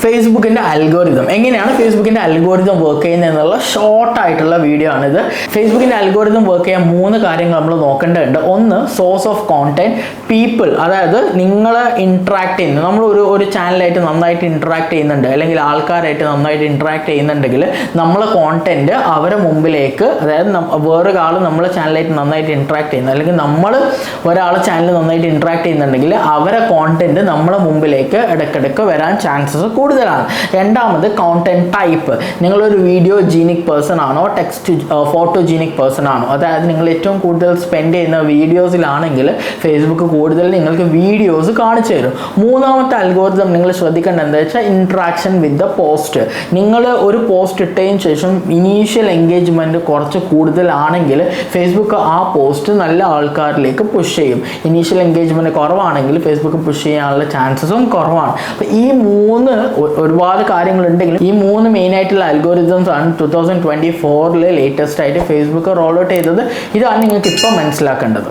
ഫേസ്ബുക്കിൻ്റെ algorithm എങ്ങനെയാണ് ഫേസ്ബുക്കിൻ്റെ algorithm work ചെയ്യുന്നത് എന്നുള്ള ഷോർട്ട് ആയിട്ടുള്ള വീഡിയോ ആണിത്. ഫേസ്ബുക്കിൻ്റെ അൽഗോരിതം വർക്ക് ചെയ്യാൻ 3 കാര്യങ്ങൾ നമ്മൾ നോക്കേണ്ടതുണ്ട്. ഒന്ന്, സോഴ്സ് ഓഫ് കോണ്ടന്റ്, പീപ്പിൾ, അതായത് നിങ്ങൾ ഇൻട്രാക്ട് ചെയ്യുന്നത്, നമ്മൾ ഒരു ചാനലായിട്ട് നന്നായിട്ട് ഇൻട്രാക്ട് ചെയ്യുന്നുണ്ട് അല്ലെങ്കിൽ ആൾക്കാരായിട്ട് നന്നായിട്ട് ഇൻട്രാക്ട് ചെയ്യുന്നുണ്ടെങ്കിൽ നമ്മളെ കോണ്ടന്റ് അവരെ മുമ്പിലേക്ക്, അതായത് വേറൊരാൾ നമ്മളെ ചാനലായിട്ട് നന്നായിട്ട് ഇൻട്രാക്ട് ചെയ്യുന്നത് അല്ലെങ്കിൽ നമ്മൾ ഒരാളെ ചാനൽ നന്നായിട്ട് ഇൻട്രാക്ട് ചെയ്യുന്നുണ്ടെങ്കിൽ അവരെ കോണ്ടന്റ് നമ്മളെ മുമ്പിലേക്ക് ഇടയ്ക്കിടയ്ക്ക് വരാൻ ചാൻസസ് കൂടുതലാണ്. രണ്ടാമത്, കോണ്ടന്റ് ടൈപ്പ്. നിങ്ങളൊരു വീഡിയോ ജീനിക് പേഴ്സൺ ആണോ, ടെക്സ്റ്റ് ഫോട്ടോ ജീനിക് പേഴ്സൺ ആണോ, അതായത് നിങ്ങൾ ഏറ്റവും കൂടുതൽ സ്പെൻഡ് ചെയ്യുന്ന വീഡിയോസിലാണെങ്കിൽ ഫേസ്ബുക്ക് കൂടുതൽ നിങ്ങൾക്ക് വീഡിയോസ് കാണിച്ചു തരും. മൂന്നാമത്തെ അൽഗോരിതം നിങ്ങൾ ശ്രദ്ധിക്കേണ്ടത് എന്താ വെച്ചാൽ ഇൻട്രാക്ഷൻ വിത്ത് ദ പോസ്റ്റ്. നിങ്ങൾ ഒരു പോസ്റ്റ് ഇട്ടതിന് ശേഷം ഇനീഷ്യൽ എൻഗേജ്മെൻറ്റ് കുറച്ച് കൂടുതലാണെങ്കിൽ ഫേസ്ബുക്ക് ആ പോസ്റ്റ് നല്ല ആൾക്കാരിലേക്ക് പുഷ് ചെയ്യും. ഇനീഷ്യൽ എൻഗേജ്മെൻറ്റ് കുറവാണെങ്കിൽ ഫേസ്ബുക്ക് പുഷ് ചെയ്യാനുള്ള ചാൻസസും കുറവാണ്. അപ്പോൾ ഈ 3 ഒരുപാട് കാര്യങ്ങളുണ്ടെങ്കിലും ഈ 3 മെയിനായിട്ടുള്ള അൽഗോരിതംസ് ആണ് 2024 ലേറ്റസ്റ്റ് ആയിട്ട് ഫേസ്ബുക്ക് റോൾ ഔട്ട് ചെയ്തത്. ഇതാണ് നിങ്ങൾക്ക് ഇപ്പോൾ മനസ്സിലാക്കേണ്ടത്.